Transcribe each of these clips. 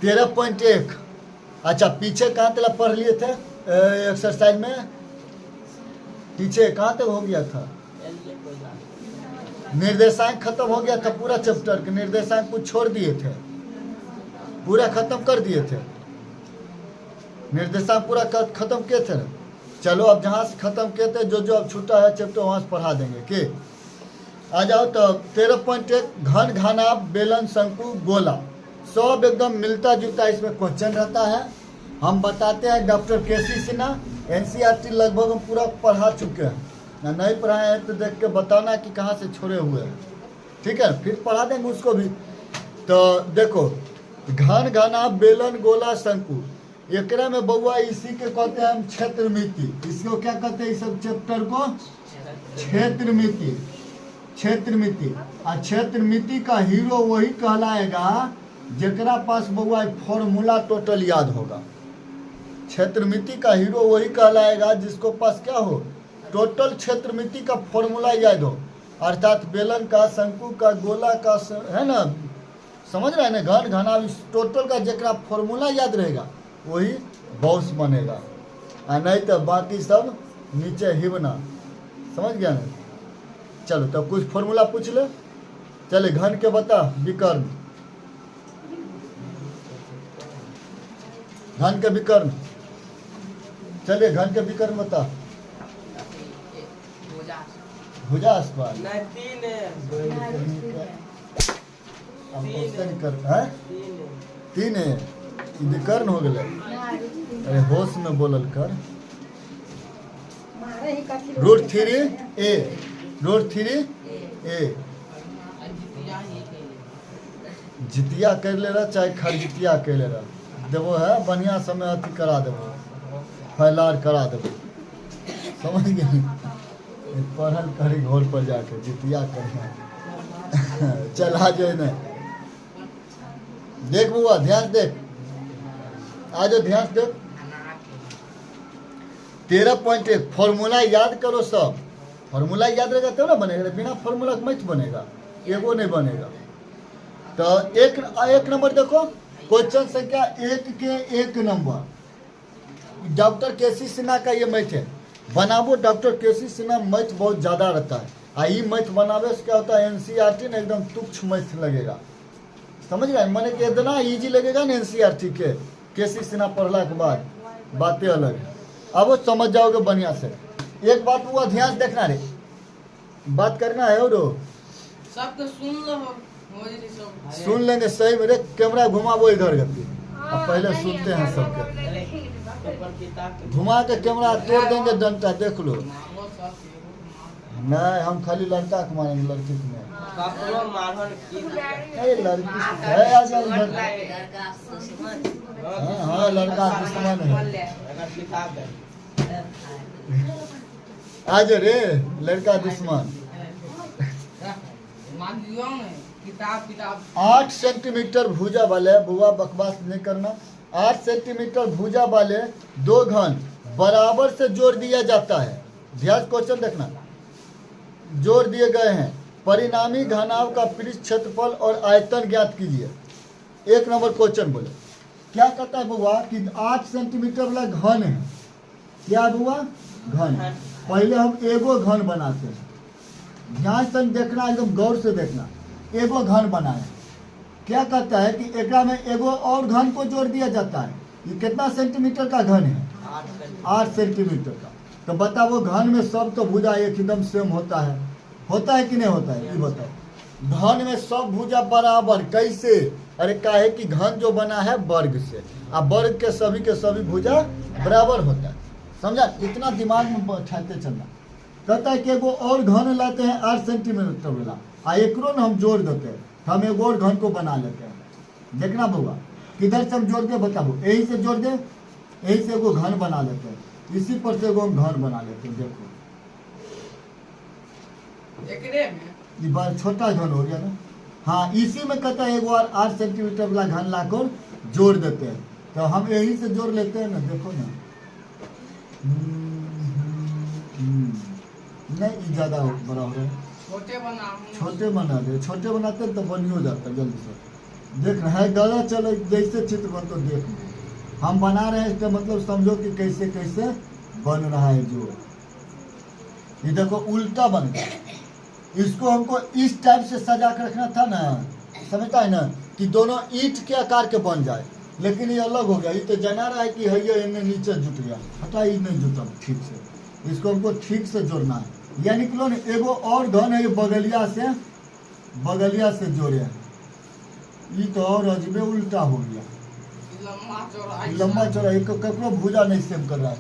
13.1। अच्छा पीछे कहाँ तक पढ़ लिए थे एक्सरसाइज में? पीछे कहाँ तक हो गया था? निर्देशांक खत्म हो गया था पूरा चैप्टर के। निर्देशांक कुछ छोड़ दिए थे, पूरा खत्म कर दिए थे। निर्देशांक पूरा खत्म किए थे। चलो अब जहाँ से खत्म किए थे जो जो अब छूटा है चैप्टर वहाँ से पढ़ा देंगे। के आ जाओ तो 13.1 घन घनाभ बेलन शंकु गोला सब एकदम मिलता जुलता इसमें क्वेश्चन रहता है। हम बताते हैं डॉक्टर केसी सिन्हा। एनसीईआरटी लगभग हम पूरा पढ़ा चुके हैं, नहीं पढ़ाए हैं तो देख के बताना कि कहाँ से छोड़े हुए हैं, ठीक है? फिर पढ़ा देंगे उसको भी। तो देखो घन घनाभ बेलन गोला शंकु एकरा में बउआ इसी के कहते हैं हम क्षेत्रमिति। इसको क्या कहते हैं इस सब चैप्टर को? क्षेत्रमिति। क्षेत्रमिति और क्षेत्रमिति का हीरो वही कहलाएगा जकरा पास बउआ फॉर्मूला टोटल याद होगा। क्षेत्रमिति का हीरो वही कहलाएगा जिसको पास क्या हो, टोटल क्षेत्रमिति का फॉर्मूला याद हो, अर्थात बेलन का, शंकु का, गोला का, है ना, समझ रहे हैं ना? घन घनाभ टोटल का जकरा फॉर्मूला याद रहेगा वही बॉस बनेगा, और नहीं तो बाकी सब नीचे हिबना। समझ गया ना? चलो तब कुछ फॉर्मूला पूछ ले। चले घन के बता विकर्ण, घन के विकर्ण। चलिए घन के विकर्ण बता। भुजास्पाद तीन है, विकर्ण हो गए। अरे होश में बोलल कर। √3a √3a जितिया कर ले रहा चाहे खरजितिया कर ले रहा देवो है, बढ़िया समय अथी करा देवो, फैलार करा देवो। समझ गए? पढ़ल करी घर पर जाके जितिया कर। चल आ जाए न, देख बुआ ध्यान देख, आ जाओ ध्यान देख। 13.1 फॉर्मूला याद करो सब। फॉर्मूला याद रहेगा तब ना बनेगा, बिना फॉर्मूला मत बनेगा, एगो नहीं बनेगा। तो एक नंबर देखो, क्वेश्चन संख्या 1 के 1 नंबर डॉक्टर केसी सिन्हा का ये मैथ है। बनाबो डॉक्टर केसी सिन्हा मैथ बहुत ज़्यादा रहता है, आई मैथ बनावे से क्या होता है एनसीईआरटी ना एकदम तुच्छ मैथ लगेगा। समझ गए? मैंने कि इतना ईजी लगेगा ना एनसीईआरटी के केसी सिन्हा पढ़ला के बाद बातें अलग है। अब वो समझ जाओगे बढ़िया से। एक बात हुआ ध्यान देखना रे, बात करना है और सबको सुन लो, सुन लेंगे सही मेरे। कैमरा घुमाबो इधर गति, अब पहले सुनते हैं सबके। घुमा के कैमरा तोड़ देंगे डंटा, देख लो। नहीं हम खाली लड़का को मारेंगे, लड़की को नहीं। लड़की है आज उधर। हाँ लड़का दुश्मन है। आज रे लड़का दुश्मन। 8 सेंटीमीटर भुजा वाले, बुआ बकवास नहीं करना, 8 सेंटीमीटर भुजा वाले दो घन बराबर से जोड़ दिया जाता है। ध्यान क्वेश्चन देखना, जोड़ दिए गए हैं। परिणामी घनाभ का पृष्ठ क्षेत्रफल और आयतन ज्ञात कीजिए। 1 नंबर क्वेश्चन बोले क्या कहता है बुआ कि 8 सेंटीमीटर वाला घन है। क्या बुआ? घन। पहले हम एगो घन बनाते हैं, ध्यान से देखना, एकदम गौर से देखना। एगो घन बनाए, क्या कहता है कि एकरा में एगो और घन को जोड़ दिया जाता है। ये कितना सेंटीमीटर का घन है? 8 सेंटीमीटर का। तो बताओ घन में सब तो भुजा एकदम सेम होता है कि नहीं होता है? ये बताओ। घन में सब भुजा बराबर कैसे? अरे काहे कि घन जो बना है वर्ग से, अब वर्ग के सभी भुजा बराबर होता है। समझा? इतना दिमाग में बैठाते चलना। कहता है कि एगो और घन लाते हैं 8 सेंटीमीटर वाला, आ एकरो न हम जोड़ देते हैं, हम एगो और घन को बना लेते हैं। देखना बउआ किधर से हम जोड़ दे बताओ, यही से जोड़ दे, यही से एगो घन बना लेते हैं, इसी पर से एगो हम घन बना लेते हैं। देखो ये बार छोटा घन हो गया ना। हाँ इसी में कहता है एगो और 8 सेंटीमीटर वाला घन लाकर जोड़ देते हैं, तो हम यही से जोड़ लेते हैं ना। देखो ना, नहीं ज़्यादा बड़ा हो रहा है, छोटे बना दे। छोटे बनाते तो बनी हो जाता जल्दी से। देख रहे हैं गला चलो जैसे चित्र बन तो देख लो। हम बना रहे हैं इसका मतलब समझो कि कैसे कैसे बन रहा है जो ये देखो उल्टा बन गया। इसको हमको इस टाइप से सजा कर रखना था ना, समझता है ना, कि दोनों ईंट के आकार के बन जाए, लेकिन ये अलग हो गया। ये तो जना रहा है कि है इन्हें नीचे जुट गया, हटा ये नहीं जुटा ठीक से। इसको हमको ठीक से जोड़ना है। या निकलो ना एगो और घन है ये बगलिया से जोड़े हैं। ये तो और अजबे उल्टा हो गया, लंबा चौड़ा। एक ककरो भुजा नहीं सेम कर रहा है।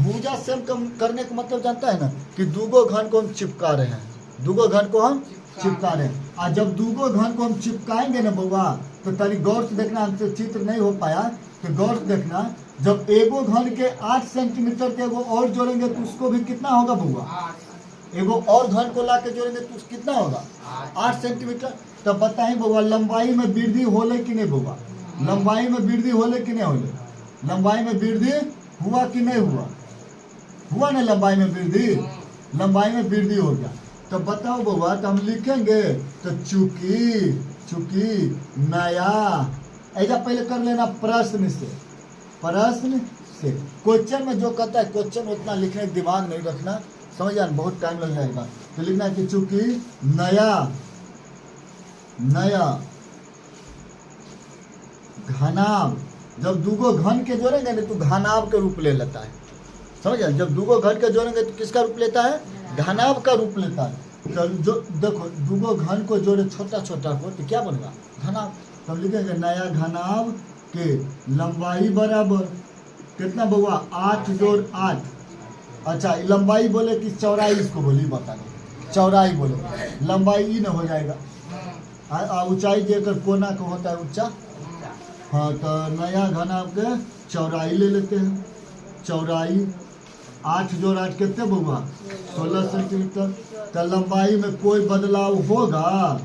भुजा सेम करने का मतलब जानता है ना, कि दूगो घन को हम चिपका रहे हैं, दूगो घन को हम चिपका रहे हैं। और जब दूगो घन को हम चिपकाएंगे ना बउआ, तो तारी गौर से देखना, हमसे चित्र नहीं हो पाया तो गौर से देखना। जब एगो घन के 8 सेंटीमीटर के एगो और जोड़ेंगे तो उसको भी कितना होगा बउआ? एगो और घन को ला के जोड़ेंगे तो कितना होगा? 8 सेंटीमीटर। तब बताइए बउआ लंबाई में वृद्धि होले कि नहीं बउआ? लंबाई में वृद्धि होले कि नहीं होले? लंबाई में वृद्धि हुआ कि नहीं हुआ? हुआ ना लंबाई में वृद्धि? लंबाई में वृद्धि हो गया। तो बताओ बउआ, तो हम लिखेंगे तो चूंकि नया, ऐसा पहले कर लेना प्रश्न से। क्वेश्चन में जो कहता है क्वेश्चन उतना लिखने का दिमाग नहीं रखना, समझ जाना, बहुत टाइम लग जाएगा। तो लिखना है कि चूंकि नया घनाभ, जब दूगो घन के जोड़ेंगे ना तो घनाभ का रूप ले लेता है, समझ जाए। जब दूगो घन के जोड़ेंगे तो किसका रूप लेता है? घनाभ का रूप लेता है। तो जो देखो दूगो घन को जोड़े छोटा छोटा को तो क्या बनेगा? घनाभ। तो हम लिखेंगे नया घनाभ के लंबाई बराबर कितना बउआ? 8 जोड़ 8। अच्छा लंबाई बोले कि चौड़ाई, इसको बोली बता दो, चौड़ाई बोले, लंबाई ई न हो जाएगा। ऊंचाई जेकर कोना को होता है ऊंचा। हाँ तो नया घनाभ के चौड़ाई ले लेते हैं। चौड़ाई 8 जोड़ 8 कितने बउआ? 16 सेंटीमीटर। तो लंबाई में कोई बदलाव होगा?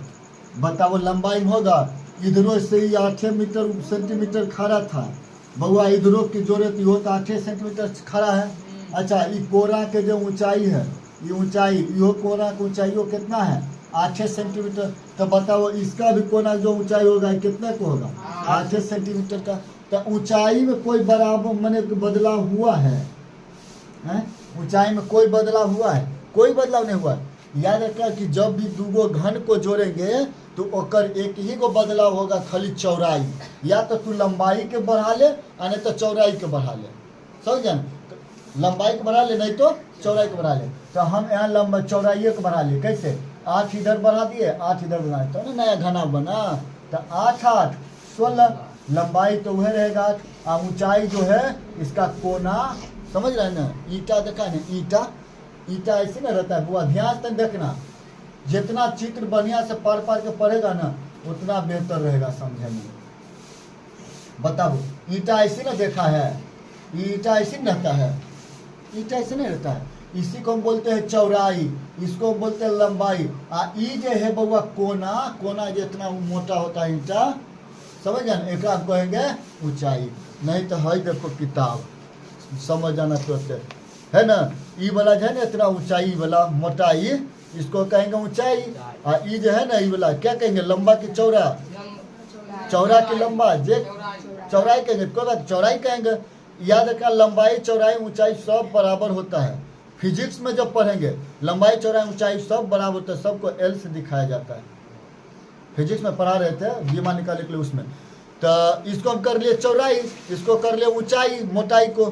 बताओ लंबाई में होगा? इधरों से ही 8 सेंटीमीटर खड़ा था बउआ, इधरों की जोड़े तो हो तो 8 सेंटीमीटर खड़ा है। अच्छा ये कोरा के जो ऊंचाई है, ये ऊंचाई यो कोरा की ऊंचाई कितना है? 8 सेंटीमीटर। तो बताओ इसका भी कोना जो ऊंचाई होगा कितने को होगा? 8 सेंटीमीटर का। तो ऊंचाई में कोई बराबर माने बदलाव हुआ है? ऊंचाई में कोई बदलाव हुआ है? कोई बदलाव नहीं हुआ। याद रखना कि जब भी दूगो घन को जोड़ेंगे तो ओकर एक ही को बदलाव होगा, खाली चौड़ाई। या तो तू लंबाई के बढ़ा ले और नहीं तो चौड़ाई के बढ़ा ले, समझ न? लंबाई के बढ़ा ले नहीं तो चौड़ाई के बढ़ा ले। तो हम यहाँ लंबा चौड़ाई के बढ़ा लिए, कैसे? 8 इधर बढ़ा दिए, 8 इधर बढ़ा दिए, तो ना नया घना बना। तो 8 8 16, लंबाई तो वह रहेगा 8 और ऊंचाई जो है इसका कोना, समझ रहे हैं ना? ईटा देखा ना, ईटा ऐसे ना रहता है बुआ, ध्यान से देखना। जितना चित्र बढ़िया से पढ़ के पढ़ेगा ना उतना बेहतर रहेगा समझने में। बताओ ईटा ऐसे ना देखा है? ईटा ऐसे नहीं रहता है, ईटा ऐसे नहीं रहता है। इसी को हम बोलते हैं चौड़ाई, इसको हम बोलते हैं लंबाई। ई जो है बउआ कोना जितना मोटा होता है ईटा, समझ जाना, एक कहेंगे ऊंचाई। नहीं तो है देखो किताब, समझ जाना तुरंत है ना। ई वाला जो है ना इतना ऊंचाई वाला मोटाई, इसको कहेंगे ऊंचाई। और ई जो है ना ई वाला क्या कहेंगे? लंबा की चौड़ा, चौड़ा की लंबा, जे चौड़ाई कहेंगे, कोई बात चौड़ाई कहेंगे। याद रखना लंबाई चौड़ाई ऊंचाई सब बराबर होता है। फिजिक्स में जब पढ़ेंगे लंबाई चौड़ाई ऊंचाई सब बराबर होता है, सबको एल से दिखाया जाता है। फिजिक्स में पढ़ा रहे थे बीमा निकालने के लिए उसमें। तो इसको हम कर लिए चौड़ाई, इसको कर लिए ऊंचाई मोटाई को,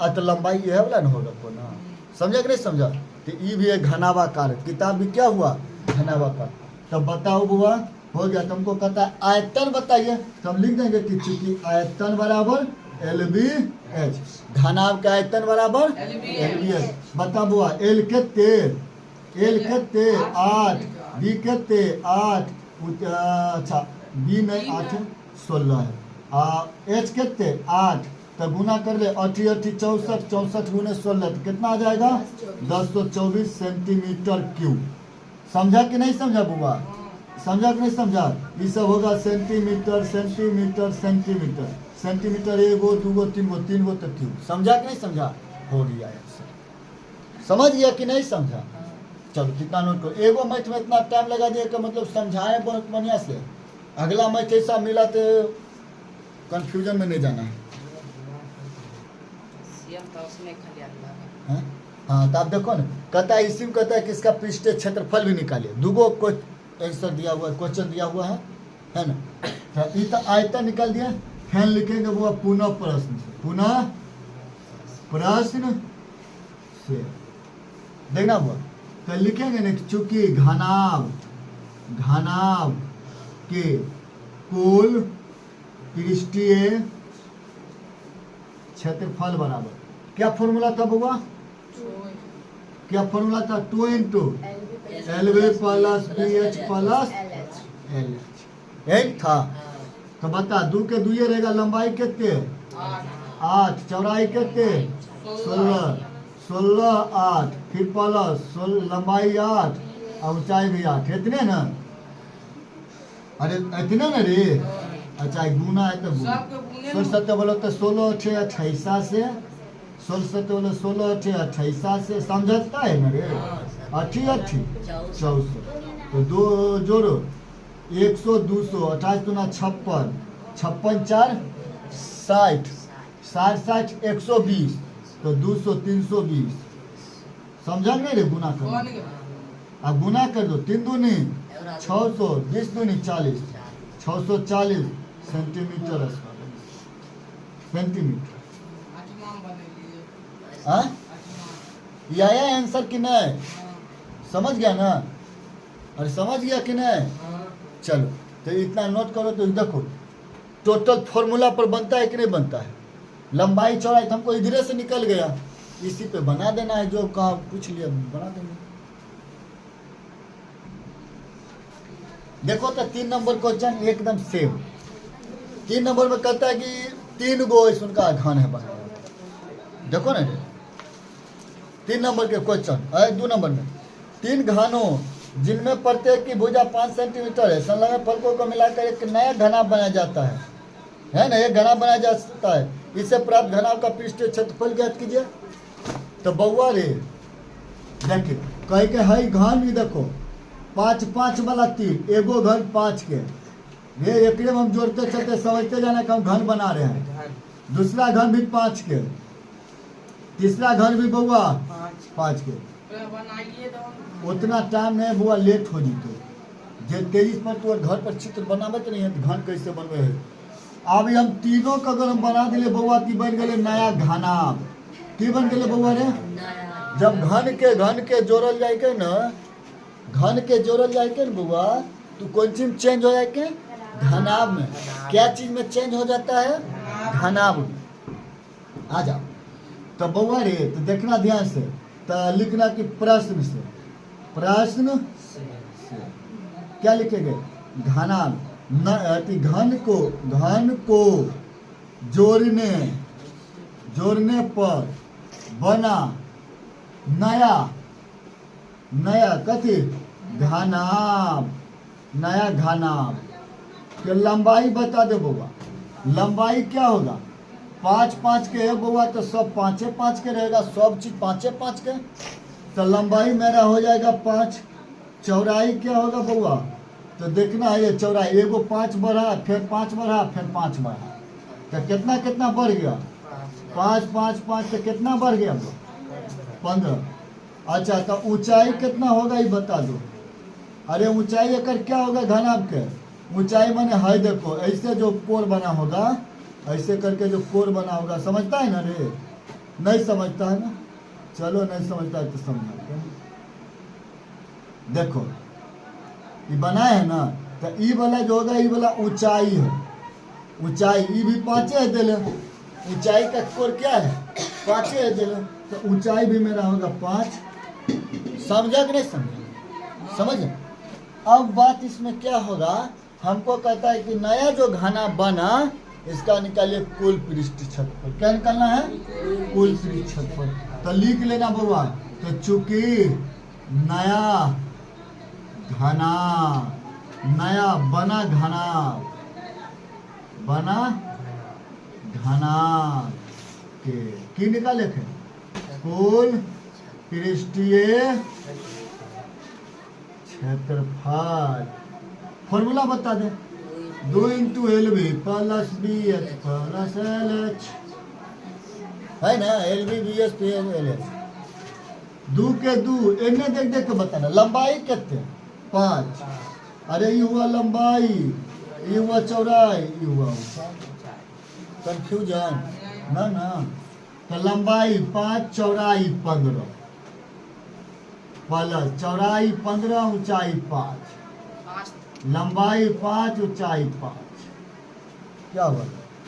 तो लंबाई यह वाला न होगा को ना, समझा कि नहीं समझा? तो ये भी एक घनाभाकार, किताब भी क्या हुआ? घनाभाकार। तब बताओ बुआ हो गया। तुमको कहता है आयतन बताइए, तो हम लिख देंगे कि चूंकि आयतन बराबर LBH, घनाभ का आयतन बराबर LBH। बता बुआ L के 8, B के 8, अच्छा B नहीं 8 16 है, H के 8, तो गुना कर ले 8 8 64, 64 गुने 16 तो कितना आ जाएगा? 1024 सेंटीमीटर क्यूब। समझा कि नहीं समझा बुआ? समझा कि नहीं समझा? ये सब होगा सेंटीमीटर सेंटीमीटर सेंटीमीटर, सेंटीमीटर 1 2 3 तो क्यूब। समझा कि नहीं समझा? हो गया समझ गया कि नहीं समझा? चलो कितना नोट करो। एगो मैथ में इतना टाइम लगा दिया कि मतलब समझाए बहुत बढ़िया से, अगला मैच ऐसा मिला तो कंफ्यूजन में नहीं जाना है। सीएम था उसमें खाली अल्लाह हैं? हाँ तो आप देखो ना, कहता है इसी में कहता है कि इसका पृष्ठीय क्षेत्रफल भी निकालिए। दूगो आंसर दिया हुआ है, क्वेश्चन दिया हुआ है ना। तो ये तो आयतन निकाल दिया, फैन लिखेंगे वो पुनः प्रश्न से, पुनः प्रश्न से देखना हुआ। तो लिखेंगे ना, चूंकि घनाभ के कुल पृष्ठीय क्षेत्रफल बराबर, क्या फॉर्मूला था बुआ? क्या फॉर्मूला था? 2 into LV plus BH plus LH, यही था। तो बता, 2 के 2 रहेगा, लंबाई कितने? 8, चौड़ाई कितने? 16 8, फिर प्लस लंबाई 8 और ऊंचाई भी 8, इतने ना? अरे इतने ना रे। अच्छा गुना है तो सबके गुने 16 सत्ते बोलो तो 16 8 28 से 16 सत्ते बोलो 16 8 28 से, समझता है ना रे? 8 8 14, तो दो जोड़ो 100 200 28 दूना 56 56 4 60 60 60 120, तो 200 320, समझा नहीं रे? गुना कौन कर, के अब गुना कर दो, 3 दूनी 600, 20 दूनी 40, 640 सेंटीमीटर स्क्वायर, सेंटीमीटर। आठवां बने लिए हाँ, आठवां ये आया आंसर कि नहीं? हाँ समझ गया ना? अरे समझ गया कि नहीं? हाँ चलो तो इतना नोट करो। तो देखो टोटल फॉर्मूला पर बनता है कि नहीं बनता है? लंबाई चौड़ाई तो हमको इधरे से निकल गया, इसी पे बना देना है, जो कहा पूछ लिया बना देंगे। देखो तो 3 नंबर क्वेश्चन एकदम सेम। 3 नंबर में कहता है कि 3 गो उनका घन है बना। देखो ना, 3 नंबर के क्वेश्चन है। 2 नंबर में 3 घनों जिनमें प्रत्येक की भुजा 5 सेंटीमीटर है, संलग्न फलकों को मिलाकर एक नया घनाभ बनाया जाता है ना? एक घनाभ बनाया जा सकता है। इससे प्राप्त घनाभ का पृष्ठीय क्षेत्रफल ज्ञात कीजिए। तो बउआ रे देखिए, कह के है घन भी देखो 5 5 वाला 3, एगो घन 5 के, ये एक में हम जोड़ते चलते समझते जाना कि हम घन बना रहे हैं। दूसरा घन भी 5 के, तीसरा घन भी बउआ 5 के। तो बनाइए तो उतना टाइम नहीं बुआ, लेट हो जीतो। जे तेईस पर तू घर पर चित्र बनावत नहीं है तो घन कैसे बनवे है? अब हम तीनों का अगर हम बना दिले बउआ, की बन गए नया घनाभ। की बन गए बउआ रे? जब घन के जोड़ल जाए के ना, घन के जोड़ल जाए के ना बउआ, तो कौन चीज में चेंज हो जाए के? घनाभ में। क्या चीज में चेंज हो जाता है? घनाभ में। आ जाओ तो बउआ रे, तो देखना ध्यान से, तो लिखना कि प्रश्न से, प्रश्न से क्या लिखेंगे? घनाभ। घन को जोड़ने पर बना नया कथी? घनाभ। नया घनाभ के लंबाई बता दे बउआ। लंबाई क्या होगा? 5 5 के है बउआ, तो सब 5 5 के रहेगा, सब चीज 5 5 के। तो लंबाई मेरा हो जाएगा 5। चौड़ाई क्या होगा बउआ? तो देखना है, ये चौड़ाई एगो 5 बढ़ा, फिर 5 बढ़ा, फिर 5 बढ़ा, तो कितना कितना बढ़ गया? 5 5 5, तो कितना बढ़ गया? 15। अच्छा तो ऊंचाई कितना होगा ये बता दो। अरे ऊंचाई अगर क्या होगा घनाभ के? ऊंचाई माने है, देखो ऐसे जो कोर बना होगा, ऐसे करके जो कोर बना होगा, समझता है ना रे? नहीं समझता है ना? चलो नहीं समझता है तो समझाते हैं। देखो ये बना है ना, तो ई वाला जो होगा, ई वाला ऊंचाई है। ऊंचाई ई भी 5 है दिले, ऊंचाई का कोर क्या है? 5 है दिले, तो ऊंचाई भी मेरा होगा 5। समझा कि नहीं समझा? समझ। अब बात इसमें क्या होगा, हमको कहता है कि नया जो घना बना, इसका निकालिए कुल पृष्ठ क्षेत्रफल। क्या निकालना है? कुल पृष्ठ क्षेत्रफल। तो लिख लेना बउआ, तो चूंकि नया बना घना के की निकाले थे? कुल पृष्ठीय क्षेत्रफल। फॉर्मूला बता दे। 2 into l b plus b h plus l h है ना, l b b h p l h. 2 के 2 इन्हें देख देख के बताना। लंबाई कितने 5, अरे ये हुआ लंबाई, ये हुआ चौड़ाई, ये हुआ कंफ्यूजन ना ना। तो लंबाई 5 चौड़ाई 15 प्लस चौड़ाई 15 ऊंचाई 5, लंबाई 5 ऊंचाई 5, क्या हुआ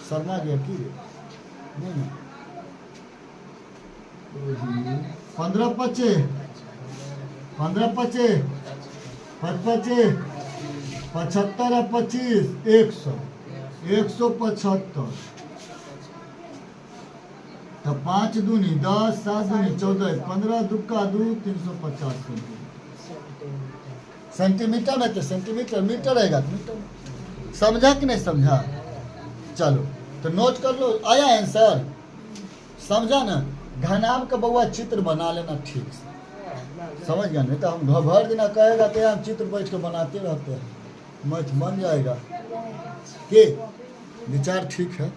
शर्मा गया की नहीं ना। 15 पचे 15 पचे 55 75 और 25 100 175। तो 5 दूनी 10, 7 दूनी 14, 15 दुक्का 2 350 सेंटीमीटर में। तो सेंटीमीटर मीटर रहेगा तो मीटर। समझा कि नहीं समझा? चलो तो नोट कर लो, आया आंसर, समझा ना। घनाभ का बउआ चित्र बना लेना ठीक से, समझ गया। नहीं तो हम भर दिन कहेगा कि हम चित्र बैठ के बनाते रहते हैं, मैथ बन जाएगा। के विचार ठीक है।